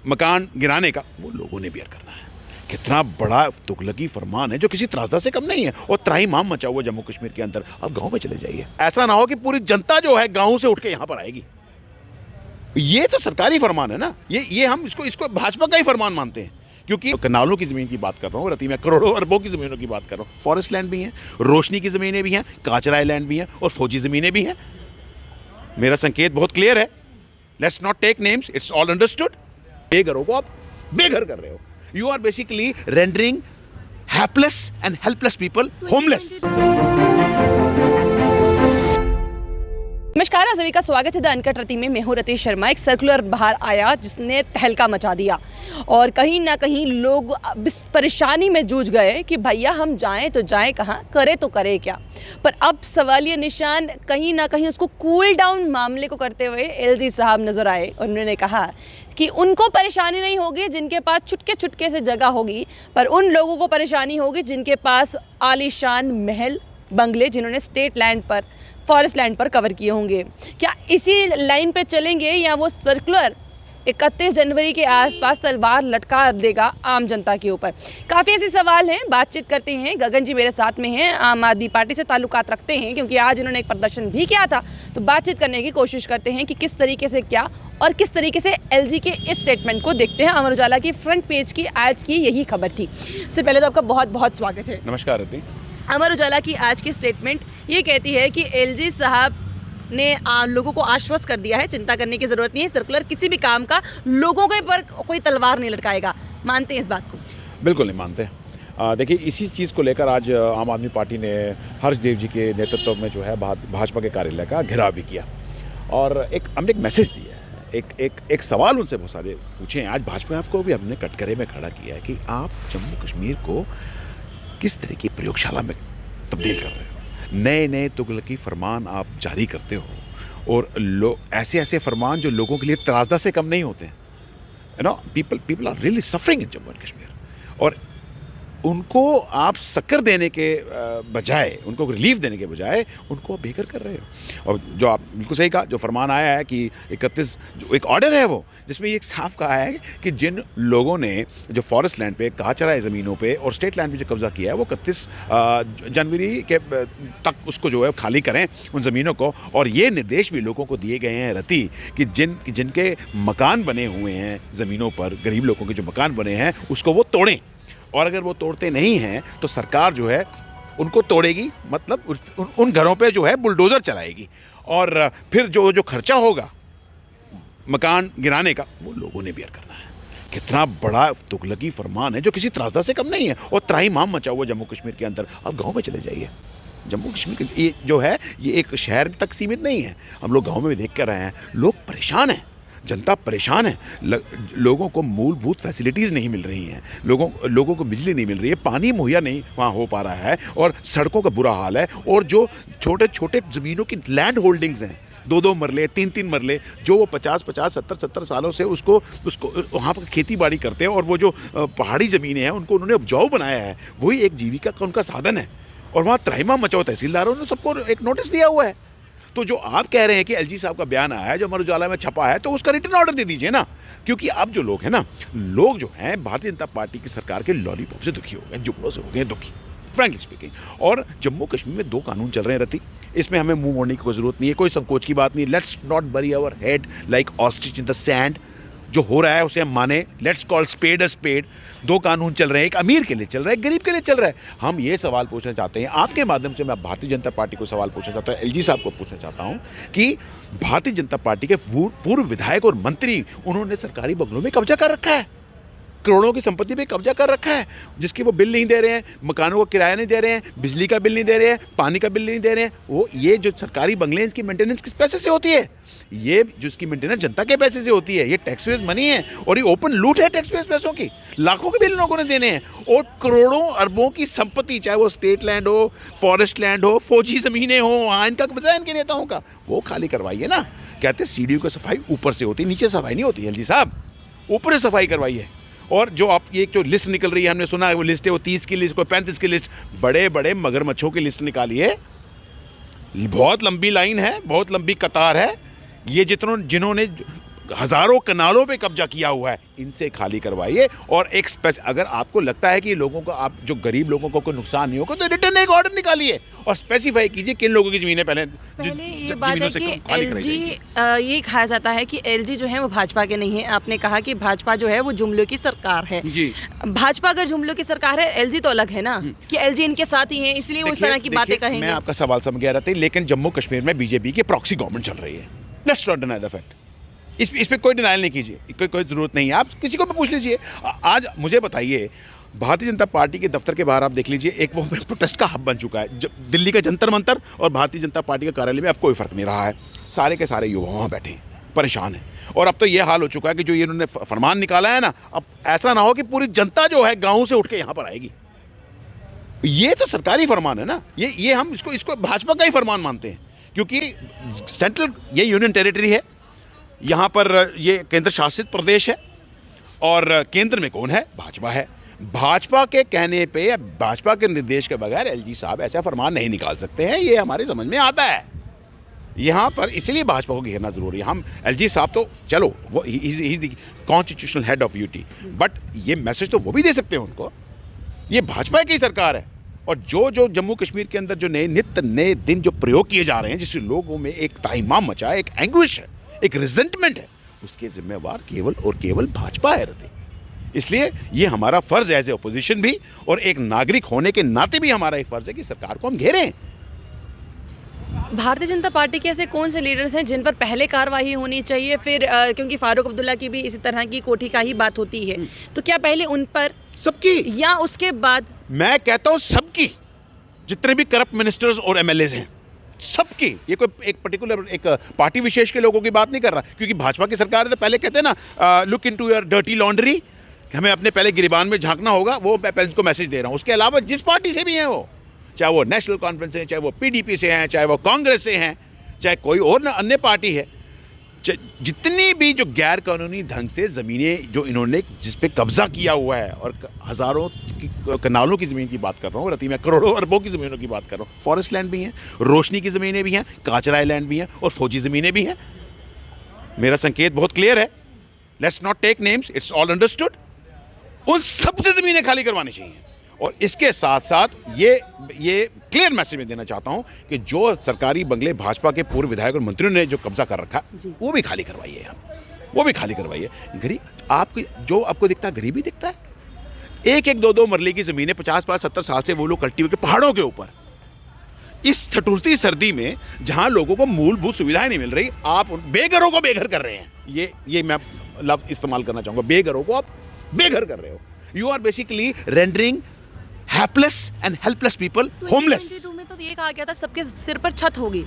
मकान गिराने का वो लोगों ने बेयर करना है। कितना बड़ा तुगलकी फरमान है जो किसी त्रासदा से कम नहीं है, और त्राहिमाम मचा हुआ जम्मू कश्मीर के अंदर। अब गांव में चले जाइए, ऐसा ना हो कि पूरी जनता जो है गांव से उठ के यहां पर आएगी। ये तो सरकारी फरमान है ना, ये हम इसको भाजपा का ही फरमान मानते हैं, क्योंकि कनालों की जमीन की बात कर रहा हूँ रति, में करोड़ों अरबों की जमीनों की बात कर रहा हूँ। फॉरेस्ट लैंड भी है, रोशनी की जमीनें भी हैं, काचराई लैंड भी है, और फौजी जमीनें भी हैं। मेरा संकेत बहुत क्लियर है, let's not take names, it's all understood. बेघरों को आप बेघर कर रहे हो। You are basically rendering hapless and helpless people homeless. नमस्कार, आप सभी का स्वागत है द अनकट रति में। मैं हूं रति शर्मा। एक सर्कुलर बाहर आया जिसने तहलका मचा दिया, और कहीं ना कहीं लोग इस परेशानी में जूझ गए कि भैया हम जाएं तो जाएं कहाँ, करें तो करें क्या। पर अब सवालिया निशान कहीं ना कहीं उसको कूल डाउन मामले को करते हुए एलजी साहब नजर आए, और उन्होंने कहा कि उनको परेशानी नहीं होगी जिनके पास चुटके चुटके से जगह होगी, पर उन लोगों को परेशानी होगी जिनके पास आलीशान महल बंगले, जिन्होंने स्टेट लैंड पर, फॉरेस्ट लैंड पर कवर किए होंगे। क्या इसी लाइन पे चलेंगे, या वो सर्कुलर 31 जनवरी के आसपास तलवार लटका देगा आम जनता के ऊपर? काफ़ी ऐसे सवाल हैं, बातचीत करते हैं। गगन जी मेरे साथ में हैं, आम आदमी पार्टी से ताल्लुकात रखते हैं, क्योंकि आज इन्होंने एक प्रदर्शन भी किया था। तो बातचीत करने की कोशिश करते हैं कि किस तरीके से क्या और किस तरीके से एलजी के इस स्टेटमेंट को देखते हैं। अमर उजाला की फ्रंट पेज की आज की यही खबर थी। इससे पहले तो आपका बहुत बहुत स्वागत है। नमस्कार रति। अमर उजाला की आज की स्टेटमेंट ये कहती है कि एलजी साहब ने लोगों को आश्वस्त कर दिया है, चिंता करने की ज़रूरत नहीं है, सर्कुलर किसी भी काम का लोगों के पर कोई तलवार नहीं लटकाएगा। मानते हैं इस बात को? बिल्कुल नहीं मानते। देखिए, इसी चीज़ को लेकर आज आम आदमी पार्टी ने हर्षदेव जी के नेतृत्व में जो है भाजपा के कार्यालय का घेराव भी किया, और हमने एक मैसेज दिया है। एक सवाल उनसे बहुत सारे पूछे हैं। आज भाजपा को भी हमने कटघरे में खड़ा किया है कि आप जम्मू कश्मीर को किस तरह की प्रयोगशाला में तब्दील कर रहे हो। नए नए तुगलकी फरमान आप जारी करते हो, और ऐसे ऐसे फरमान जो लोगों के लिए त्रासदा से कम नहीं होते हैं। You know, people are really suffering in Jammu and Kashmir, और उनको आप शक्कर देने के बजाय, उनको रिलीफ देने के बजाय उनको आप बेघर कर रहे हो। और जो आप बिल्कुल सही कहा, जो फरमान आया है कि 31 जो एक ऑर्डर है वो, जिसमें ये साफ कहा है कि जिन लोगों ने जो फॉरेस्ट लैंड पे, काचराई ज़मीनों पे और स्टेट लैंड पे जो कब्जा किया है, वो 31 जनवरी के तक उसको जो है खाली करें उन ज़मीनों को। और ये निर्देश भी लोगों को दिए गए हैं रति कि जिनके मकान बने हुए हैं ज़मीनों पर, गरीब लोगों के जो मकान बने हैं, उसको वो तोड़ें, और अगर वो तोड़ते नहीं हैं तो सरकार जो है उनको तोड़ेगी, मतलब उन घरों पे जो है बुलडोज़र चलाएगी, और फिर जो खर्चा होगा मकान गिराने का वो लोगों ने बेयर करना है। कितना बड़ा तुगलकी फरमान है जो किसी त्रासदा से कम नहीं है, और त्राहिमाम मचा हुआ जम्मू कश्मीर के अंदर। अब गांव में चले जाइए, जम्मू कश्मीर ये जो है ये एक शहर तक सीमित नहीं है। हम लोग गाँव में भी देख कर रहे हैं, लोग परेशान हैं, जनता परेशान है। लोगों को मूलभूत फैसिलिटीज़ नहीं मिल रही हैं, लोगों को बिजली नहीं मिल रही है, पानी मुहैया नहीं वहाँ हो पा रहा है, और सड़कों का बुरा हाल है। और जो छोटे छोटे ज़मीनों की लैंड होल्डिंग्स हैं, 2-2 मरले, 3-3 मरले, जो वो 50-50, 70-70 सालों से उसको वहाँ पर खेती बाड़ी करते हैं, और वो जो पहाड़ी ज़मीनें हैं उनको उन्होंने उपजाऊ बनाया है, वही एक जीविका का उनका साधन है। और वहाँ त्राहिमाम मचा हुआ, तहसीलदारों ने सबको एक नोटिस दिया हुआ है। तो जो आप कह रहे हैं कि एलजी साहब का बयान आया है, जो अमर उजाला में छपा है, तो उसका रिटर्न ऑर्डर दे दीजिए ना। क्योंकि अब जो लोग हैं ना, लोग जो हैं भारतीय जनता पार्टी की सरकार के लॉलीपॉप से दुखी हो गए, जुमलों से हो गए दुखी, फ्रैंकली स्पीकिंग। और जम्मू कश्मीर में 2 कानून चल रहे हैं रति, इसमें हमें मुंह मोड़ने की कोई ज़रूरत नहीं है, कोई संकोच की बात नहीं। Let's not bury our head like ostrich in the sand. जो हो रहा है उसे हम माने, let's call spade a spade. 2 कानून चल रहे हैं, एक अमीर के लिए चल रहा है, एक गरीब के लिए चल रहा है। हम ये सवाल पूछना चाहते हैं आपके माध्यम से, मैं भारतीय जनता पार्टी को सवाल पूछना चाहता हूँ, एलजी साहब को पूछना चाहता हूँ कि भारतीय जनता पार्टी के पूर्व विधायक और मंत्री, उन्होंने सरकारी बंगलों में कब्जा कर रखा है, करोड़ों की संपत्ति पे कब्जा कर रखा है, जिसकी वो बिल नहीं दे रहे हैं, मकानों का किराया नहीं दे रहे हैं, बिजली का बिल नहीं दे रहे हैं, पानी का बिल नहीं दे रहे हैं। वो ये जो सरकारी बंगले हैं, इसकी मेंटेनेंस किस पैसे से होती है? ये जो इसकी मेंटेनेंस जनता के पैसे से होती है। ये टैक्स बेस मनी है, और ये ओपन लूट है टैक्स बेस पैसों की। लाखों के बिल लोगों ने देने हैं, और करोड़ों अरबों की संपत्ति, चाहे वो स्टेट लैंड हो, फॉरेस्ट लैंड हो, फौजी ज़मीनें हो, इनका कब्जा है इनके नेताओं का, वो खाली करवाइए ना। कहते हैं सीढ़ियों की सफाई ऊपर से होती है, नीचे सफाई नहीं होती। एलजी साहब, ऊपर से सफाई करवाइए। और जो आप ये जो लिस्ट निकल रही है, हमने सुना है वो लिस्ट है, वो 30 की लिस्ट, कोई 35 की लिस्ट, बड़े बड़े मगरमच्छों की लिस्ट निकाली है। बहुत लंबी लाइन है, बहुत लंबी कतार है। ये जिन्होंने हज़ारों कनालों पे कब्जा किया हुआ है, इनसे खाली करवाइए। और एक अगर आपको लगता है कि लोगों को, आप जो गरीब लोगों को कोई नुकसान नहीं होगा, तो रिटर्न एक ऑर्डर निकालिए और स्पेसिफाई कीजिए किन लोगों की ज़मीनें पहले ये बात है कि एलजी, ये कहा जाता है कि एलजी जो है वो भाजपा के नहीं है। आपने कहा कि भाजपा जो है वो जुमलों की सरकार है जी। भाजपा अगर जुमलों की सरकार है, एलजी तो अलग है ना, कि एलजी इनके साथ ही है, इसलिए वो इस तरह की बातें कहेंगे। मैं आपका सवाल समझ गया रहता है, लेकिन जम्मू कश्मीर में बीजेपी की प्रॉक्सी गवर्नमेंट चल रही है। Let's not deny the fact. इस पे कोई डिनाइल नहीं कीजिए, कोई ज़रूरत नहीं है, आप किसी को भी पूछ लीजिए। आज मुझे बताइए, भारतीय जनता पार्टी के दफ्तर के बाहर आप देख लीजिए, एक वो प्रोटेस्ट का हब बन चुका है। दिल्ली का जंतर मंतर और भारतीय जनता पार्टी का कार्यालय में अब कोई फ़र्क नहीं रहा है। सारे के सारे युवा वहाँ बैठे हैं, परेशान हैं। और अब तो ये हाल हो चुका है कि जो ये इन्होंने फरमान निकाला है ना, अब ऐसा ना हो कि पूरी जनता जो है गाँव से उठ के यहाँ पर आएगी। ये तो सरकारी फरमान है ना, ये हम इसको भाजपा का ही फरमान मानते हैं, क्योंकि सेंट्रल, ये यूनियन टेरिटरी है, यहाँ पर ये केंद्र शासित प्रदेश है और केंद्र में कौन है? भाजपा है। भाजपा के कहने पे या भाजपा के निर्देश के बगैर एलजी साहब ऐसा फरमान नहीं निकाल सकते हैं, ये हमारे समझ में आता है यहाँ पर। इसलिए भाजपा को घेरना ज़रूरी है। हम एलजी साहब तो चलो, वो he is the constitutional head of UT, but ये मैसेज तो वो भी दे सकते हैं उनको, ये भाजपा की सरकार है। और जो जम्मू कश्मीर के अंदर जो नित्य नए दिन जो प्रयोग किए जा रहे हैं, जिससे लोगों में एक ताइमाम मचा है, एक एंग्विश है, एक रिजेंटमेंट है, उसके जिम्मेवार केवल और केवल भाजपा है रहती। इसलिए ये हमारा फ़र्ज़ है एज ए अपोजिशन भी, और एक नागरिक होने के नाते भी हमारा एक फ़र्ज़ है कि सरकार को हम घेरें। भारतीय जनता पार्टी के ऐसे कौन से लीडर्स हैं जिन पर पहले कार्रवाई होनी चाहिए, फिर क्योंकि फारूक अब्दुल्ला की भी इसी तरह की कोठी का ही बात होती है, तो क्या पहले उन पर सबकी, या उसके बाद? मैं कहता हूँ सबकी, जितने भी करप्ट मिनिस्टर्स और एमएलएज हैं सबकी। ये कोई एक पर्टिकुलर एक पार्टी विशेष के लोगों की बात नहीं कर रहा, क्योंकि भाजपा की सरकार है तो पहले कहते हैं ना, look into your dirty laundry, हमें अपने पहले गिरबान में झांकना होगा। वो मैं पहले उसको मैसेज दे रहा हूँ। उसके अलावा जिस पार्टी से भी हैं वो, चाहे वो नेशनल कॉन्फ्रेंस से, चाहे वो पीडीपी से हैं, चाहे वो कांग्रेस से हैं, चाहे कोई और अन्य पार्टी है, जितनी भी जो गैर कानूनी ढंग से ज़मीनें जो इन्होंने जिस पे कब्ज़ा किया हुआ है, और हज़ारों कनालों की ज़मीन की बात कर रहा हूँ, रती मैं करोड़ों अरबों की ज़मीनों की बात कर रहा हूँ। फॉरेस्ट लैंड भी हैं, रोशनी की ज़मीनें भी हैं, काचराई लैंड भी हैं, और फौजी ज़मीनें भी हैं। मेरा संकेत बहुत क्लियर है, let's not take names, it's all understood. उन सबसे ज़मीनें खाली करवानी चाहिए। और इसके साथ साथ ये क्लियर मैसेज में देना चाहता हूं कि जो सरकारी बंगले भाजपा के पूर्व विधायक और मंत्रियों ने जो कब्जा कर रखा, वो भी खाली करवाइए आप, वो भी खाली करवाइए। गरीब आपको जो आपको दिखता है, गरीबी दिखता है। एक एक दो दो मरले की ज़मीनें 50-70 साल से वो लोग कल्टीवेट के पहाड़ों के ऊपर, इस ठठुरती सर्दी में जहां लोगों को मूलभूत सुविधाएं नहीं मिल रही, आप बेघरों को बेघर कर रहे हैं। ये मैं लफ्ज़ इस्तेमाल करना चाहूँगा, बेघरों को आप बेघर कर रहे हो। You are basically rendering helpless and helpless people homeless। 2022 में तो ये कहा गया था सबके सिर पर छत होगी।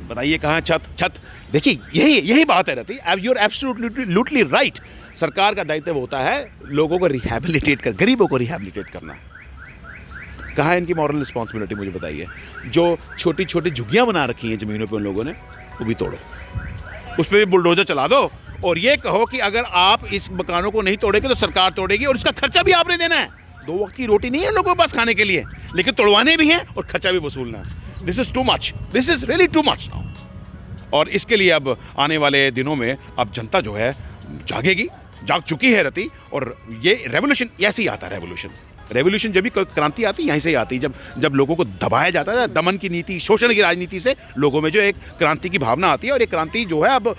बताइए कहाँ छत? देखिए यही बात है रहती। You are absolutely right. सरकार का दायित्व होता है लोगों को रिहैबिलिटेट कर, गरीबों को रिहैबिलिटेट करना। कहाँ है इनकी मॉरल रिस्पॉन्सिबिलिटी, मुझे बताइए। जो छोटी छोटी झुग्गियाँ बना रखी हैं ज़मीनों पे उन लोगों ने, वो भी तोड़ो, उस पर भी बुलडोजर चला दो, और ये कहो कि अगर आप इस मकानों को नहीं तोड़ेंगे तो सरकार तोड़ेगी, और इसका खर्चा भी आपने देना है। 2 वक्त की रोटी नहीं है लोगों के पास खाने के लिए, लेकिन तोड़वाने भी हैं और खर्चा भी वसूलना है। This is too much, this is really too much now. और इसके लिए अब आने वाले दिनों में अब जनता जो है जागेगी, जाग चुकी है रति। और ये रेवोल्यूशन ऐसे ही आता है। रेवोल्यूशन जब भी कोई क्रांति आती है यहीं से ही आती है, जब लोगों को दबाया जाता है, दमन की नीति, शोषण की राजनीति से लोगों में जो एक क्रांति की भावना आती है। और एक क्रांति जो है अब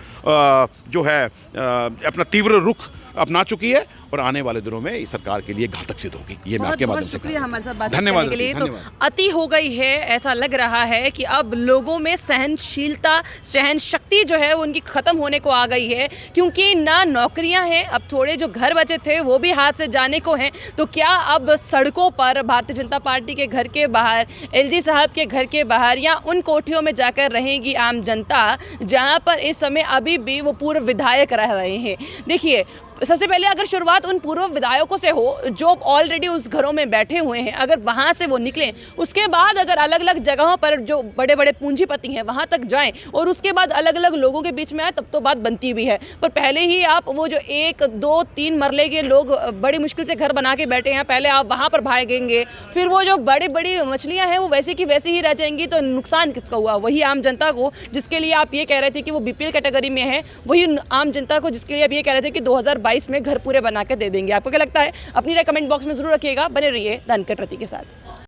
जो है अपना तीव्र रुख अपना चुकी है, और आने वाले दिनों में इस सरकार के लिए घातक सिद्ध होगी। ये मैं आपके माध्यम से शुक्रिया हमारे साथ बात धन्यवाद करने के लिए। तो धन्यवाद। अति हो गई है, ऐसा लग रहा है कि अब लोगों में सहनशीलता, सहन शक्ति जो है वो उनकी ख़त्म होने को आ गई है, क्योंकि ना नौकरियां हैं, अब थोड़े जो घर बचे थे वो भी हाथ से जाने को हैं। तो क्या अब सड़कों पर भारतीय जनता पार्टी के घर के बाहर, एलजी साहब के घर के बाहर, या उन कोठियों में जाकर रहेंगी आम जनता जहां पर इस समय अभी भी वो पूर्व विधायक रह रहे हैं? देखिए, सबसे पहले अगर शुरुआत उन पूर्व विधायकों से हो जो ऑलरेडी उस घरों में बैठे हुए हैं, अगर वहाँ से वो निकलें, उसके बाद अगर अलग अलग जगहों पर जो बड़े बड़े पूंजीपति हैं वहाँ तक जाएं और उसके बाद अलग अलग लोगों के बीच में आए, तब तो बात बनती भी है। पर पहले ही आप वो जो 1, 2, 3 मरले के लोग बड़ी मुश्किल से घर बना के बैठे हैं, पहले आप वहाँ पर भागेंगे, फिर वो जो बड़ी बड़ी मछलियाँ हैं वो वैसे की वैसी ही रह जाएंगी, तो नुकसान किसका हुआ? वही आम जनता को, जिसके लिए आप ये कह रहे थे कि वो बीपीएल कैटेगरी में है, वही आम जनता को जिसके लिए आप ये कह रहे थे कि 2022 में घर पूरे बना के दे देंगे। आपको क्या लगता है? अपनी राय कमेंट बॉक्स में जरूर रखिएगा। बने रहिए द अनकट रति के साथ।